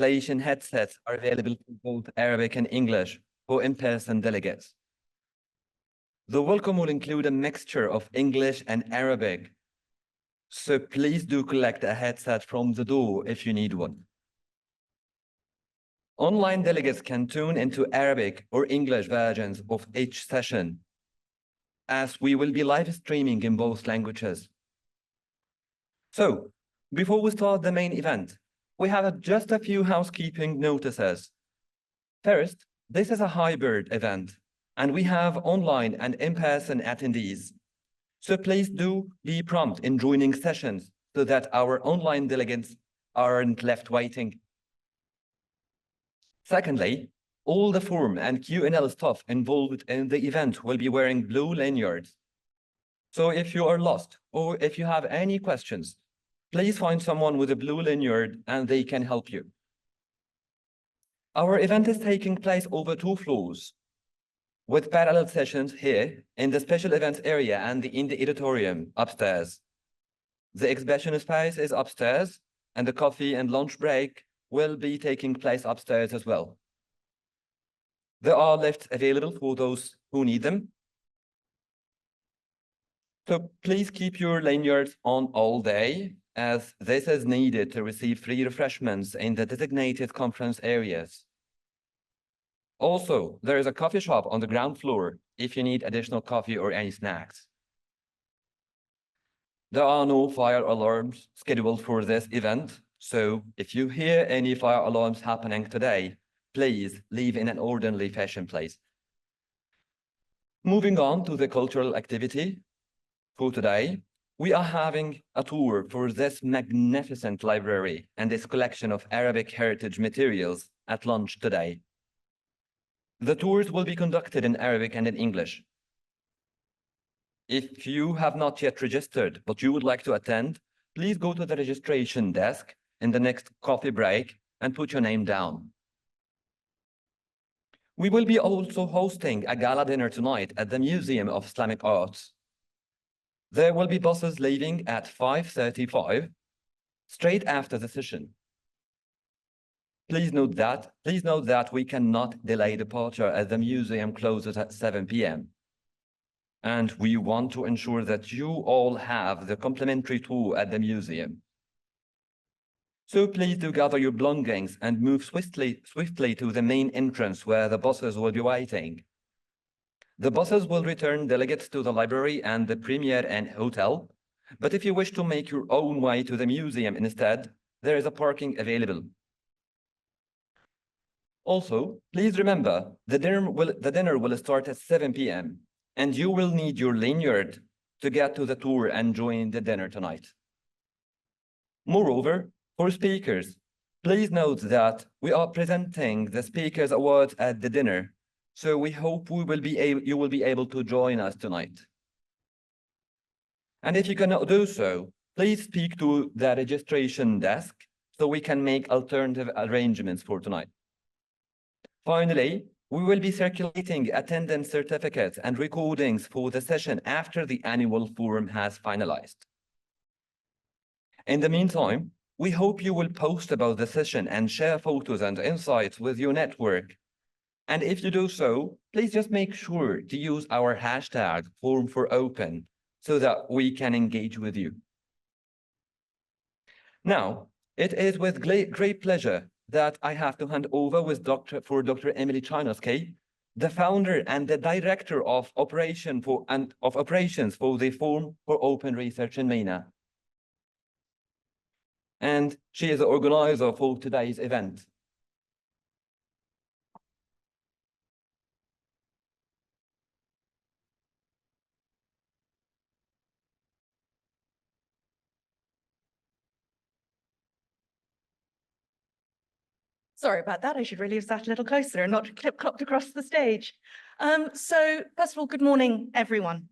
translation headsets are available for both Arabic and English for in-person delegates. The welcome will include a mixture of English and Arabic, so please do collect a headset from the door if you need one. Online delegates can tune into Arabic or English versions of each session, as we will be live streaming in both languages. So, before we start the main event, we have just a few housekeeping notices. First, this is a hybrid event, and we have online and in-person attendees. So please do be prompt in joining sessions so that our online delegates aren't left waiting. Secondly, all the forum and Q&A staff involved in the event will be wearing blue lanyards. So if you are lost or if you have any questions, please find someone with a blue lanyard and they can help you. Our event is taking place over 2 floors, with parallel sessions here in the special events area and in the auditorium upstairs. The exhibition space is upstairs, and the coffee and lunch break will be taking place upstairs as well. There are lifts available for those who need them. So please keep your lanyards on all day, as this is needed to receive free refreshments in the designated conference areas. Also, there is a coffee shop on the ground floor if you need additional coffee or any snacks. There are no fire alarms scheduled for this event, so if you hear any fire alarms happening today, please leave in an orderly fashion, please. Moving on to the cultural activity for today, we are having a tour for this magnificent library and its collection of Arabic heritage materials at lunch today. The tours will be conducted in Arabic and in English. If you have not yet registered, but you would like to attend, please go to the registration desk in the next coffee break and put your name down. We will be also hosting a gala dinner tonight at the Museum of Islamic Arts. There will be buses leaving at 5:35, straight after the session. Please note that we cannot delay departure as the museum closes at 7 p.m. And we want to ensure that you all have the complimentary tour at the museum. So please do gather your belongings and move swiftly to the main entrance where the buses will be waiting. The buses will return delegates to the library and the Premier and hotel, but if you wish to make your own way to the museum instead, there is a parking available. Also, please remember, the dinner will start at 7 p.m. and you will need your lanyard to get to the tour and join the dinner tonight. Moreover, for speakers, please note that we are presenting the Speakers Awards at the dinner, so we hope you will be able to join us tonight. And if you cannot do so, please speak to the registration desk so we can make alternative arrangements for tonight. Finally, we will be circulating attendance certificates and recordings for the session after the annual forum has finalized. In the meantime, we hope you will post about the session and share photos and insights with your network. And if you do so, please just make sure to use our hashtag #forum4open so that we can engage with you. Now, it is with great pleasure that I have to hand over with Dr. Emily Choynowski, the founder and the director of operations for the Forum for Open Research in MENA. And she is the organizer for today's event. Sorry about that. I should really have sat a little closer and not clip-clopped across the stage. So first of all, good morning, everyone.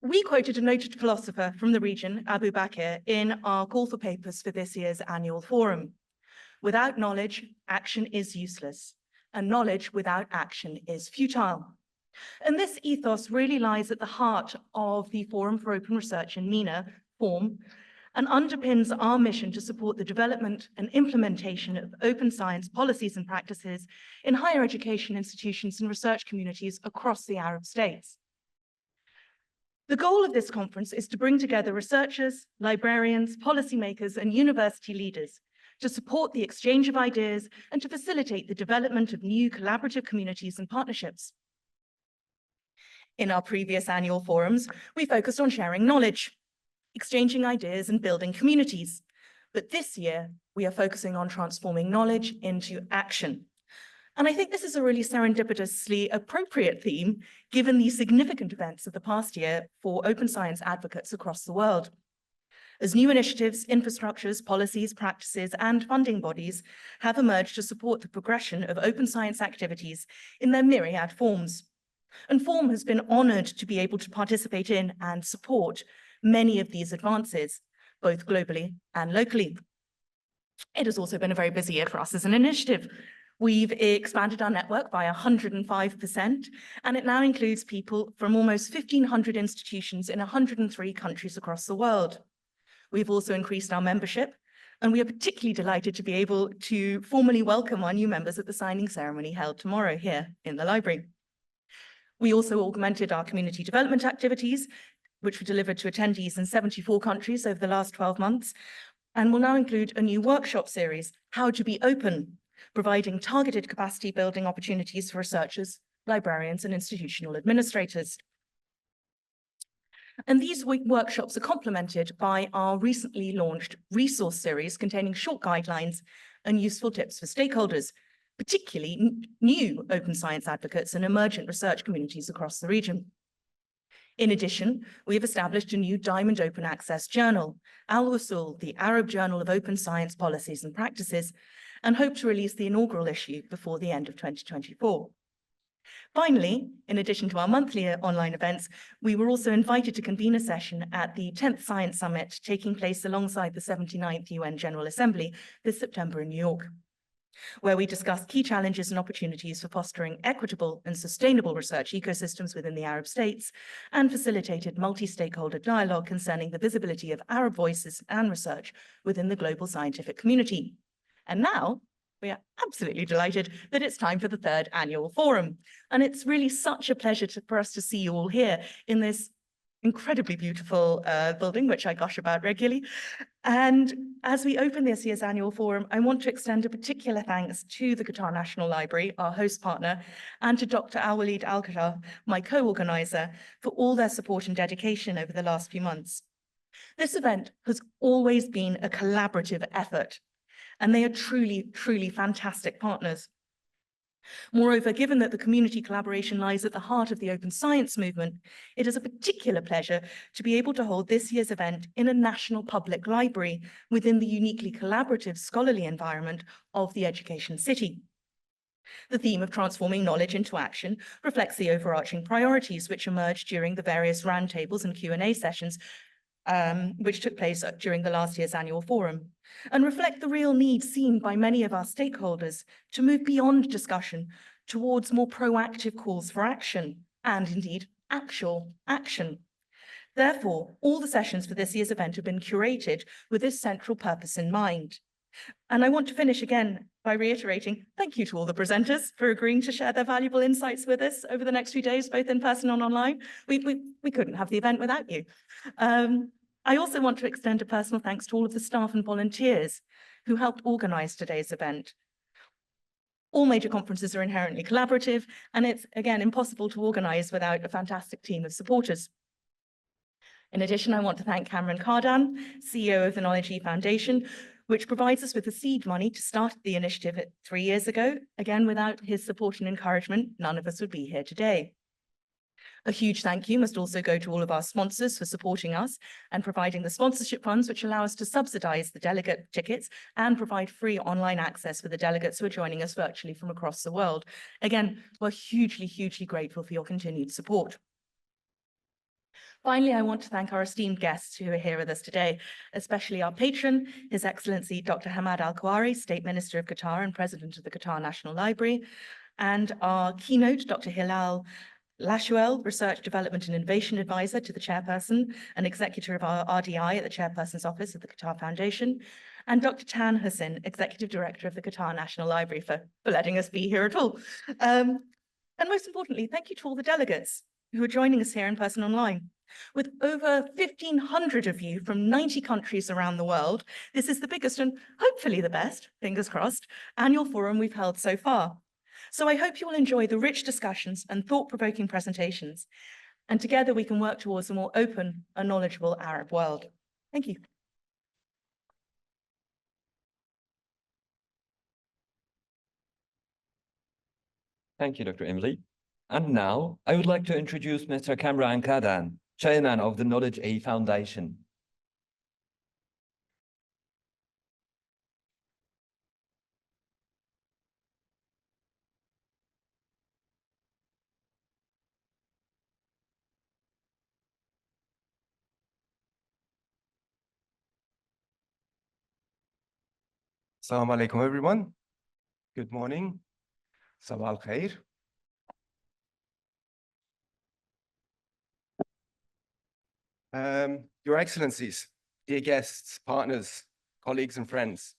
We quoted a noted philosopher from the region, Abu Bakr, in our call for papers for this year's annual forum. Without knowledge, action is useless, and knowledge without action is futile. And this ethos really lies at the heart of the Forum for Open Research in MENA, FORM, and underpins our mission to support the development and implementation of open science policies and practices in higher education institutions and research communities across the Arab states. The goal of this conference is to bring together researchers, librarians, policymakers, and university leaders to support the exchange of ideas and to facilitate the development of new collaborative communities and partnerships. In our previous annual forums, we focused on sharing knowledge, exchanging ideas, and building communities. But this year, we are focusing on transforming knowledge into action. And I think this is a really serendipitously appropriate theme, given the significant events of the past year for open science advocates across the world. As new initiatives, infrastructures, policies, practices, and funding bodies have emerged to support the progression of open science activities in their myriad forms. And FORM has been honored to be able to participate in and support many of these advances, both globally and locally. It has also been a very busy year for us as an initiative. We've expanded our network by 105%, and it now includes people from almost 1,500 institutions in 103 countries across the world. We've also increased our membership, and we are particularly delighted to be able to formally welcome our new members at the signing ceremony held tomorrow here in the library. We also augmented our community development activities, which were delivered to attendees in 74 countries over the last 12 months, and will now include a new workshop series, How to Be Open, providing targeted capacity building opportunities for researchers, librarians, and institutional administrators. And these workshops are complemented by our recently launched resource series containing short guidelines and useful tips for stakeholders, particularly new open science advocates and emergent research communities across the region. In addition, we have established a new Diamond Open Access journal, Al-Wusul, the Arab Journal of Open Science Policies and Practices, and hope to release the inaugural issue before the end of 2024. Finally, in addition to our monthly online events, we were also invited to convene a session at the 10th Science Summit taking place alongside the 79th UN General Assembly this September in New York, where we discussed key challenges and opportunities for fostering equitable and sustainable research ecosystems within the Arab states and facilitated multi-stakeholder dialogue concerning the visibility of Arab voices and research within the global scientific community. And now, we are absolutely delighted that it's time for the third annual forum. And it's really such a pleasure for us to see you all here in this incredibly beautiful building, which I gush about regularly. And as we open this year's annual forum, I want to extend a particular thanks to the Qatar National Library, our host partner, and to Dr. Al-Walid Al-Qatar, my co-organizer, for all their support and dedication over the last few months. This event has always been a collaborative effort, and they are truly, truly fantastic partners. Moreover, given that the community collaboration lies at the heart of the open science movement, it is a particular pleasure to be able to hold this year's event in a national public library within the uniquely collaborative scholarly environment of the Education City. The theme of transforming knowledge into action reflects the overarching priorities which emerged during the various roundtables and Q&A sessions which took place during the last year's annual forum, and reflect the real need seen by many of our stakeholders to move beyond discussion towards more proactive calls for action, and indeed, actual action. Therefore, all the sessions for this year's event have been curated with this central purpose in mind. And I want to finish again by reiterating thank you to all the presenters for agreeing to share their valuable insights with us over the next few days, both in person and online. We couldn't have the event without you. I also want to extend a personal thanks to all of the staff and volunteers who helped organize today's event. All major conferences are inherently collaborative, and it's, again, impossible to organize without a fantastic team of supporters. In addition, I want to thank Kamran Kardan, CEO of the Knowledge E Foundation, which provides us with the seed money to start the initiative 3 years ago. Again, without his support and encouragement, none of us would be here today. A huge thank you must also go to all of our sponsors for supporting us and providing the sponsorship funds which allow us to subsidize the delegate tickets and provide free online access for the delegates who are joining us virtually from across the world. Again, we're hugely, hugely grateful for your continued support. Finally, I want to thank our esteemed guests who are here with us today, especially our patron, His Excellency Dr. Hamad Al-Kawari, State Minister of Qatar and President of the Qatar National Library, and our keynote, Dr. Hilal Lashuel, Research, Development and Innovation Advisor to the Chairperson and Executor of our RDI at the Chairperson's Office of the Qatar Foundation, and Dr. Tan Hussein, Executive Director of the Qatar National Library for letting us be here at all. And most importantly, thank you to all the delegates who are joining us here in person online. With over 1,500 of you from 90 countries around the world, this is the biggest and hopefully the best, fingers crossed, annual forum we've held so far. So I hope you will enjoy the rich discussions and thought-provoking presentations, and together we can work towards a more open and knowledgeable Arab world. Thank you. Thank you, Dr. Emily. And now I would like to introduce Mr. Kamran Kardan, Chairman of the Knowledge A Foundation. Assalamu alaikum, everyone. Good morning. Sabah al khair. Your Excellencies, dear guests, partners, colleagues, and friends,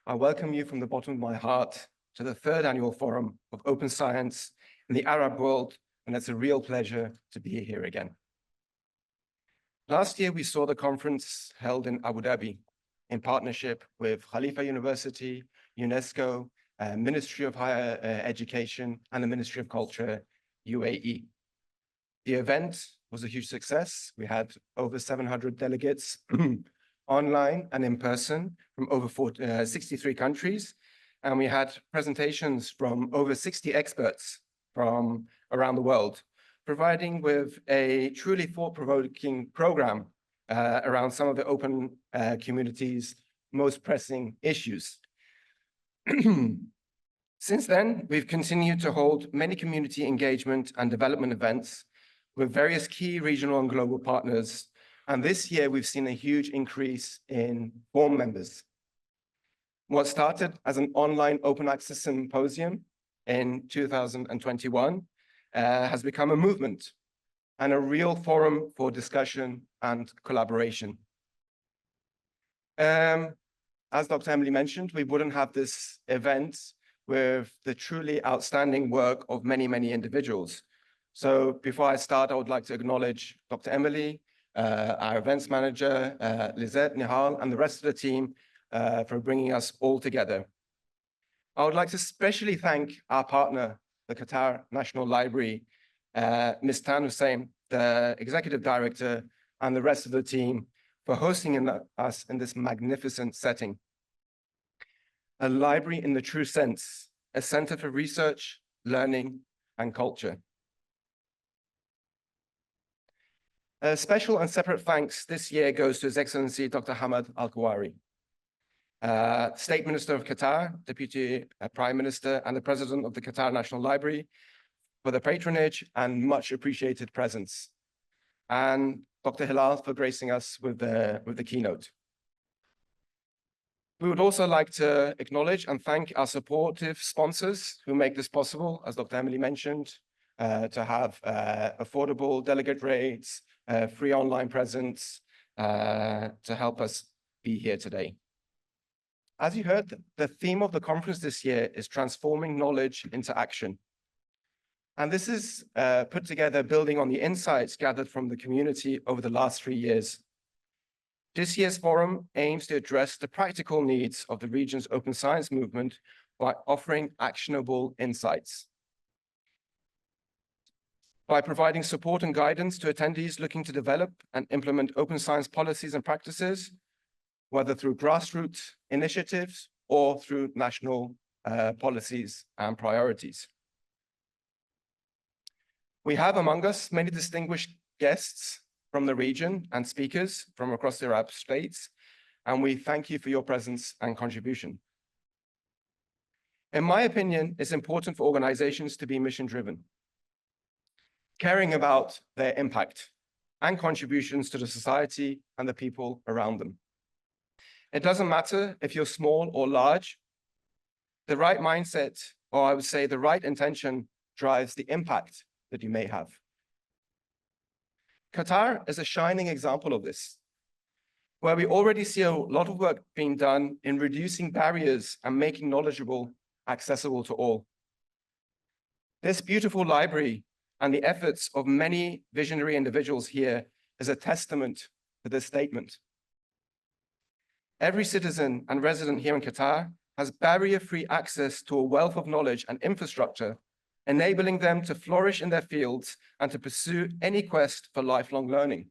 I welcome you from the bottom of my heart to the third annual Forum of Open Science in the Arab world, and it's a real pleasure to be here again. Last year, we saw the conference held in Abu Dhabi in partnership with Khalifa University, UNESCO, Ministry of Higher Education, and the Ministry of Culture, UAE. The event was a huge success. We had over 700 delegates online and in person from over 63 countries. And we had presentations from over 60 experts from around the world, providing with a truly thought-provoking program around some of the open community's most pressing issues. Since then, we've continued to hold many community engagement and development events with various key regional and global partners. And this year, we've seen a huge increase in forum members. What started as an online open access symposium in 2021 has become a movement and a real forum for discussion and collaboration. As Dr. Emily mentioned, we wouldn't have this event with the truly outstanding work of many, many individuals. So before I start, I would like to acknowledge Dr. Emily, our events manager, Lizette, Nihal, and the rest of the team for bringing us all together. I would like to especially thank our partner, the Qatar National Library, Ms. Tan Hussein, the executive director, and the rest of the team for hosting us in this magnificent setting. A library in the true sense, a center for research, learning, and culture. A special and separate thanks this year goes to His Excellency Dr. Hamad Al-Kawari, State Minister of Qatar, Deputy Prime Minister, and the President of the Qatar National Library for the patronage and much appreciated presence, and Dr. Hilal for gracing us with the keynote. We would also like to acknowledge and thank our supportive sponsors who make this possible, as Dr. Emily mentioned, to have affordable delegate rates, free online presence, to help us be here today. As you heard, the theme of the conference this year is transforming knowledge into action. And this is put together building on the insights gathered from the community over the last 3 years. This year's forum aims to address the practical needs of the region's open science movement by offering actionable insights. By providing support and guidance to attendees looking to develop and implement open science policies and practices, whether through grassroots initiatives or through national policies and priorities. We have among us many distinguished guests from the region and speakers from across the Arab states, and we thank you for your presence and contribution. In my opinion, it's important for organizations to be mission-driven, caring about their impact and contributions to the society and the people around them. It doesn't matter if you're small or large, the right mindset, or I would say the right intention, drives the impact that you may have. Qatar is a shining example of this, where we already see a lot of work being done in reducing barriers and making knowledgeable accessible to all. This beautiful library and the efforts of many visionary individuals here is a testament to this statement. Every citizen and resident here in Qatar has barrier-free access to a wealth of knowledge and infrastructure, enabling them to flourish in their fields and to pursue any quest for lifelong learning,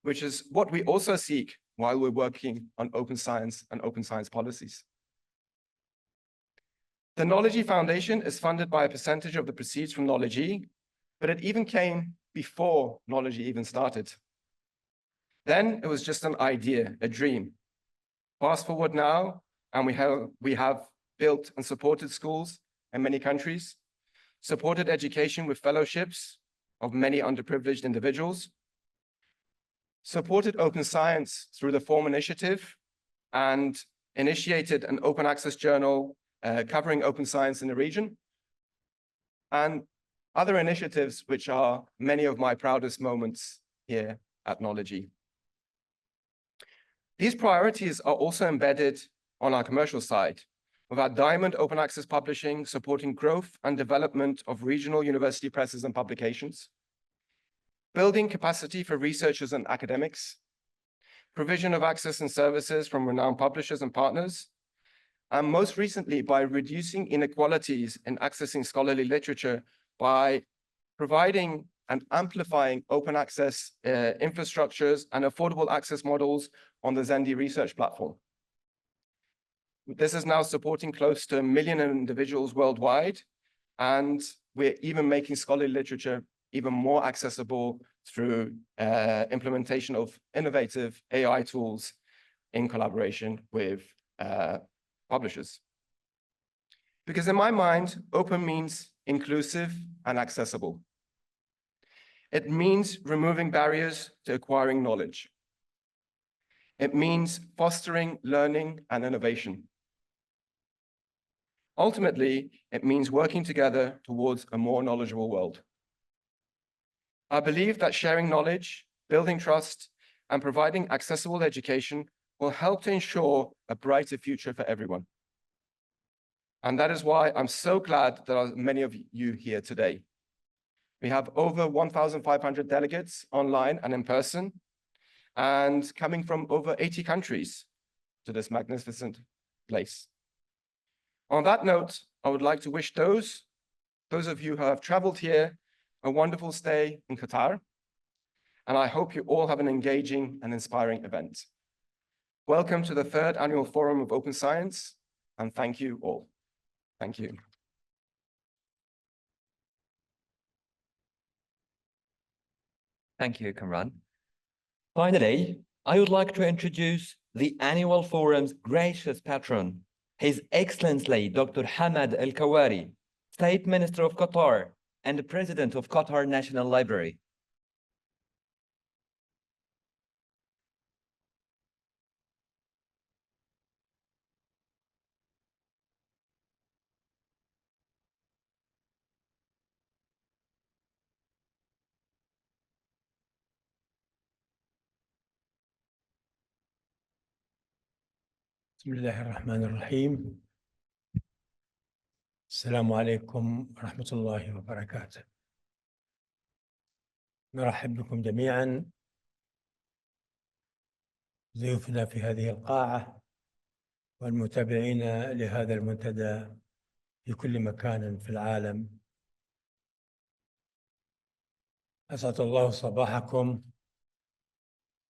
which is what we also seek while we're working on open science and open science policies. The Knowledge Foundation is funded by a percentage of the proceeds from Knowledge, but it even came before Knowledge even started. Then it was just an idea, a dream. Fast forward now, and we have built and supported schools in many countries, supported education with fellowships of many underprivileged individuals, supported open science through the FORM initiative, and initiated an open access journal covering open science in the region, and other initiatives which are many of my proudest moments here at Knowledge. These priorities are also embedded on our commercial side, with our Diamond Open Access Publishing supporting growth and development of regional university presses and publications, building capacity for researchers and academics, provision of access and services from renowned publishers and partners, and most recently by reducing inequalities in accessing scholarly literature by providing and amplifying open access infrastructures and affordable access models on the Zendi research platform. This is now supporting close to 1 million individuals worldwide, and we're even making scholarly literature even more accessible through implementation of innovative AI tools in collaboration with publishers. Because in my mind, open means inclusive and accessible. It means removing barriers to acquiring knowledge. It means fostering learning and innovation. Ultimately, it means working together towards a more knowledgeable world. I believe that sharing knowledge, building trust, and providing accessible education will help to ensure a brighter future for everyone. And that is why I'm so glad there are many of you here today. We have over 1,500 delegates online and in person, and coming from over 80 countries to this magnificent place. On that note, I would like to wish those of you who have traveled here a wonderful stay in Qatar, and I hope you all have an engaging and inspiring event. Welcome to the 3rd Annual Forum of Open Science, and thank you all. Thank you. Thank you, Kamran. Finally, I would like to introduce the annual forum's gracious patron, His Excellency Dr. Hamad Al-Kawari, State Minister of Qatar and the President of Qatar National Library. بسم الله الرحمن الرحيم. السلام عليكم ورحمة الله وبركاته. نرحب بكم جميعا ضيوفنا في هذه القاعة والمتابعين لهذا المنتدى في كل مكان في العالم. أسعد الله صباحكم،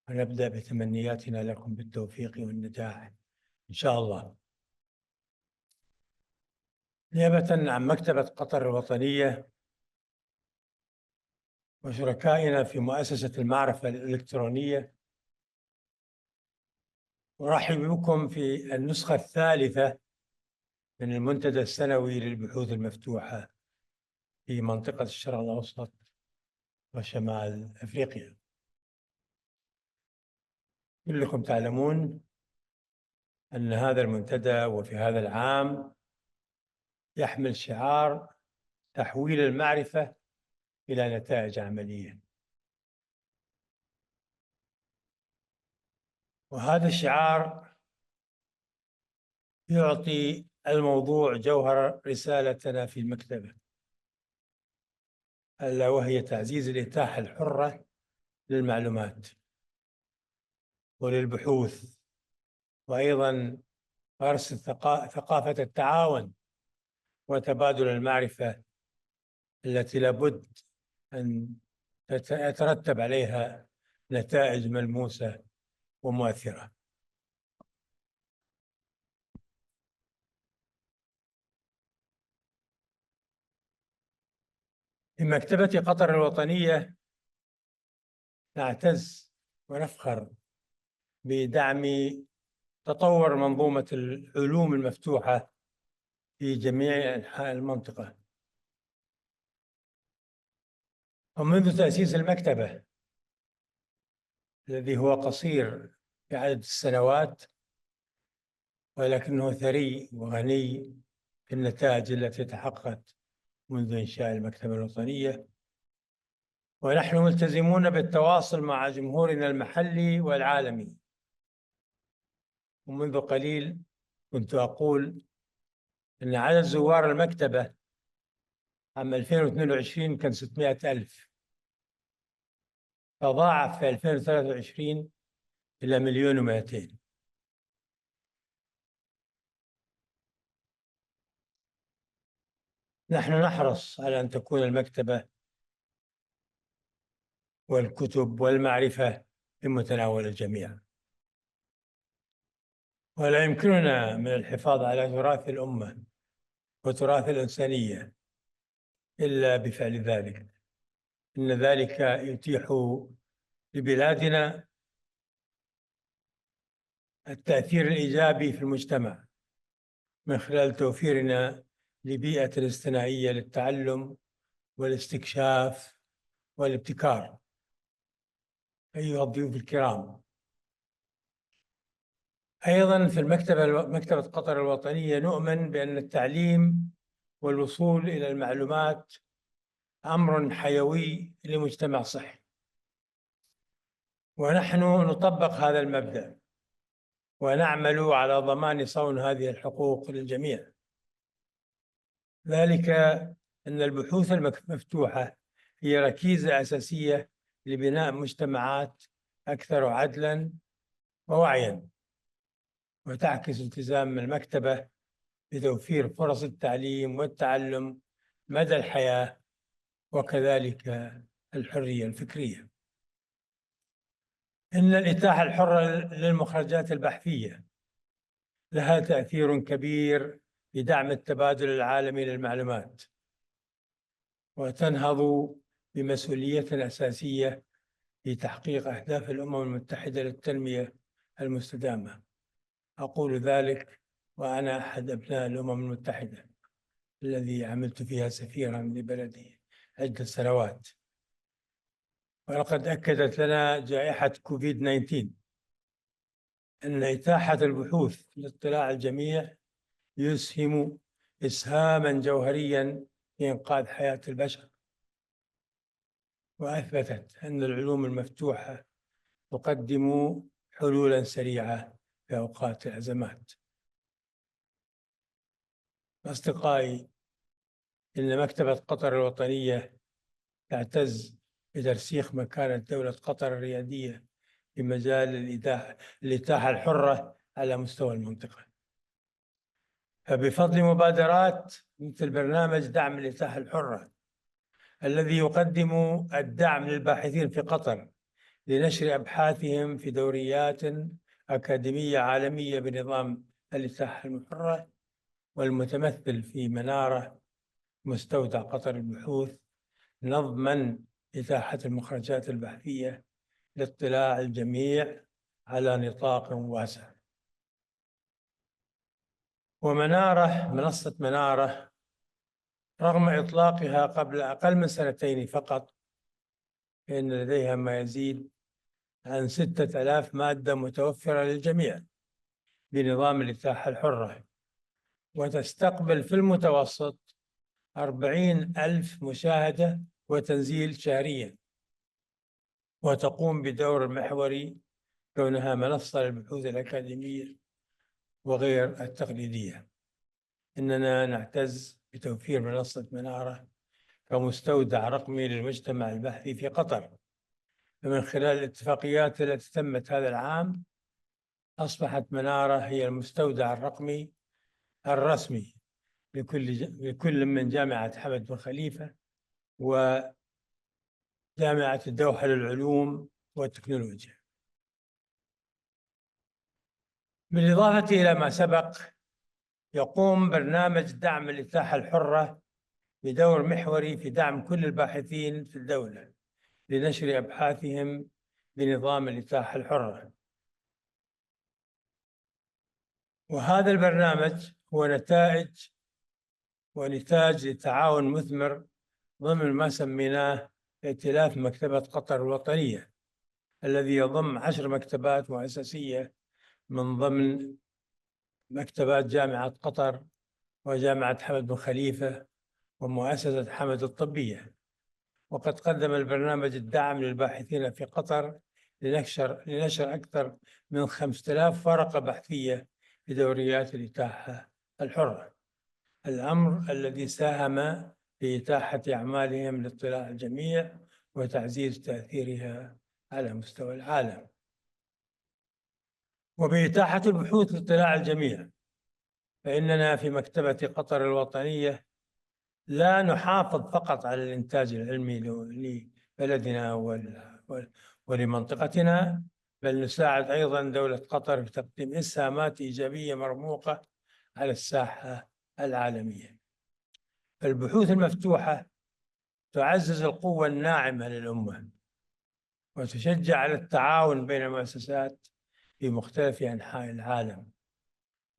ونبدأ بتمنياتنا لكم بالتوفيق والنجاح إن شاء الله. نيابة عن مكتبة قطر الوطنية وشركائنا في مؤسسة المعرفة الإلكترونية، أرحب بكم في النسخة الثالثة من المنتدى السنوي للبحوث المفتوحة في منطقة الشرق الأوسط وشمال أفريقيا. كلكم تعلمون أن هذا المنتدى وفي هذا العام يحمل شعار تحويل المعرفة إلى نتائج عملية. وهذا الشعار يعطي الموضوع جوهر رسالتنا في المكتبة، ألا وهي تعزيز الإتاحة الحرة للمعلومات وللبحوث، وأيضا غرس ثقافة التعاون وتبادل المعرفة التي لابد أن يترتب عليها نتائج ملموسة ومؤثرة. في مكتبة قطر الوطنية نعتز ونفخر بدعم تطور منظومة العلوم المفتوحة في جميع أنحاء المنطقة. ومنذ تأسيس المكتبة الذي هو قصير في عدد السنوات ولكنه ثري وغني في النتائج التي تحققت منذ إنشاء المكتبة الوطنية، ونحن ملتزمون بالتواصل مع جمهورنا المحلي والعالمي. ومنذ قليل كنت أقول أن عدد زوار المكتبة عام 2022 كان 600,000، تضاعف في 2023 إلى 1,200,000. نحن نحرص على أن تكون المكتبة والكتب والمعرفة في متناول الجميع، ولا يمكننا من الحفاظ على تراث الأمة وتراث الإنسانية إلا بفعل ذلك. إن ذلك يتيح لبلادنا التأثير الإيجابي في المجتمع من خلال توفيرنا لبيئة اصطناعية للتعلم والاستكشاف والابتكار. أيها الضيوف الكرام، أيضا في مكتبة قطر الوطنية نؤمن بأن التعليم والوصول إلى المعلومات أمر حيوي لمجتمع صحي، ونحن نطبق هذا المبدأ ونعمل على ضمان صون هذه الحقوق للجميع. ذلك أن البحوث المفتوحة هي ركيزة أساسية لبناء مجتمعات أكثر عدلاً ووعياً، وتعكس التزام المكتبة بتوفير فرص التعليم والتعلم مدى الحياة وكذلك الحرية الفكرية. إن الإتاحة الحرة للمخرجات البحثية لها تأثير كبير في دعم التبادل العالمي للمعلومات، وتنهض بمسؤولية أساسية في تحقيق أهداف الأمم المتحدة للتنمية المستدامة. أقول ذلك وأنا أحد أبناء الأمم المتحدة الذي عملت فيها سفيرا لبلدي عدة سنوات، ولقد أكدت لنا جائحة كوفيد-19 أن إتاحة البحوث لاطلاع الجميع يسهم إسهاما جوهريا في إنقاذ حياة البشر، وأثبتت أن العلوم المفتوحة تقدم حلولا سريعة في أوقات الأزمات. أصدقائي، إن مكتبة قطر الوطنية تعتز بترسيخ مكانة دولة قطر الريادية في مجال الإتاحة الحرة على مستوى المنطقة. فبفضل مبادرات مثل برنامج دعم الإتاحة الحرة الذي يقدم الدعم للباحثين في قطر لنشر أبحاثهم في دوريات أكاديمية عالمية بنظام الإتاحة الحرة، والمتمثل في منارة مستودع قطر البحوث، نضمن إتاحة المخرجات البحثية لاطلاع الجميع على نطاق واسع. منصة منارة رغم إطلاقها قبل أقل من 2 سنين فقط، فإن لديها ما يزيد عن 6,000 مادة متوفرة للجميع بنظام الإتاحة الحرة، وتستقبل في المتوسط 40,000 مشاهدة وتنزيل شهريا، وتقوم بدور محوري كونها منصة للبحوث الأكاديمية وغير التقليدية. إننا نعتز بتوفير منصة منارة كمستودع رقمي للمجتمع البحثي في قطر. فمن خلال الاتفاقيات التي تمت هذا العام أصبحت منارة هي المستودع الرقمي الرسمي لكل من جامعة حمد بن خليفة وجامعة الدوحة للعلوم والتكنولوجيا. بالإضافة إلى ما سبق، يقوم برنامج دعم الإتاحة الحرة بدور محوري في دعم كل الباحثين في الدولة لنشر أبحاثهم بنظام الإتاحة الحرة. وهذا البرنامج هو نتاج لتعاون مثمر ضمن ما سميناه ائتلاف مكتبة قطر الوطنية، الذي يضم 10 مكتبات مؤسسية من ضمن مكتبات جامعة قطر وجامعة حمد بن خليفة ومؤسسة حمد الطبية. وقد قدم البرنامج الدعم للباحثين في قطر لنشر أكثر من 5,000 ورقة بحثية في دوريات الإتاحة الحرة، الأمر الذي ساهم في إتاحة أعمالهم لاطلاع الجميع وتعزيز تأثيرها على مستوى العالم. وبإتاحة البحوث لاطلاع الجميع، فإننا في مكتبة قطر الوطنية لا نحافظ فقط على الإنتاج العلمي لبلدنا ولمنطقتنا، بل نساعد أيضا دولة قطر في تقديم إسهامات إيجابية مرموقة على الساحة العالمية. البحوث المفتوحة تعزز القوة الناعمة للأمة وتشجع على التعاون بين المؤسسات في مختلف أنحاء العالم،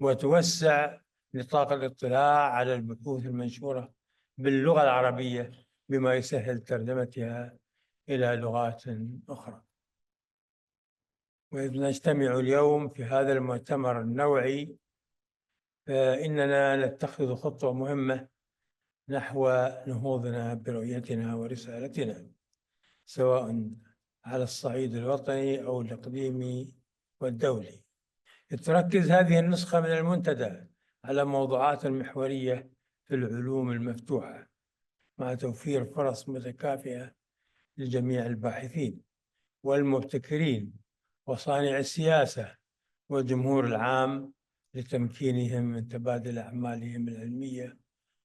وتوسع نطاق الاطلاع على البحوث المنشورة باللغة العربية بما يسهل ترجمتها إلى لغات أخرى. وإذ نجتمع اليوم في هذا المؤتمر النوعي، فإننا نتخذ خطوة مهمة نحو نهوضنا برؤيتنا ورسالتنا، سواء على الصعيد الوطني أو الإقليمي والدولي. تركز هذه النسخة من المنتدى على موضوعات محورية في العلوم المفتوحة، مع توفير فرص متكافئة لجميع الباحثين والمبتكرين وصانع السياسة والجمهور العام لتمكينهم من تبادل أعمالهم العلمية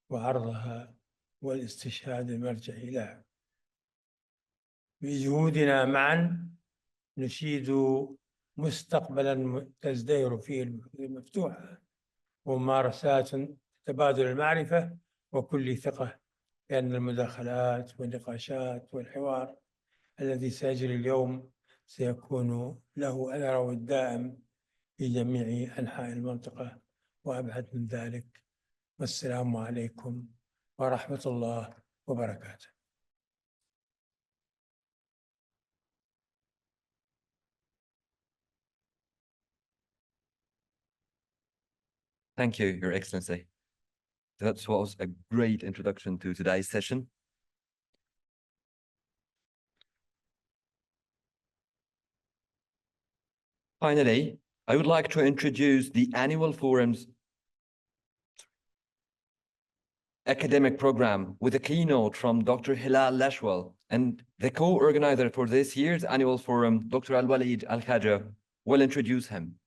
وعرضها والاستشهاد المرجعي لها. بجهودنا معا نشيد مستقبلا تزدهر فيه البحوث المفتوحة وممارسات تبادل المعرفة، وكل ثقة بأن المداخلات والنقاشات والحوار الذي سيجري اليوم سيكون له أثره الدائم في جميع أنحاء المنطقة وأبعد من ذلك. والسلام عليكم ورحمة الله وبركاته. Thank you, Your Excellency. That was a great introduction to today's session. Finally, I would like to introduce the annual forum's academic program with a keynote from Dr. Hilal Lashwal, and the co-organizer for this year's annual forum, Dr. Al-Walid Al-Khaja, will introduce him.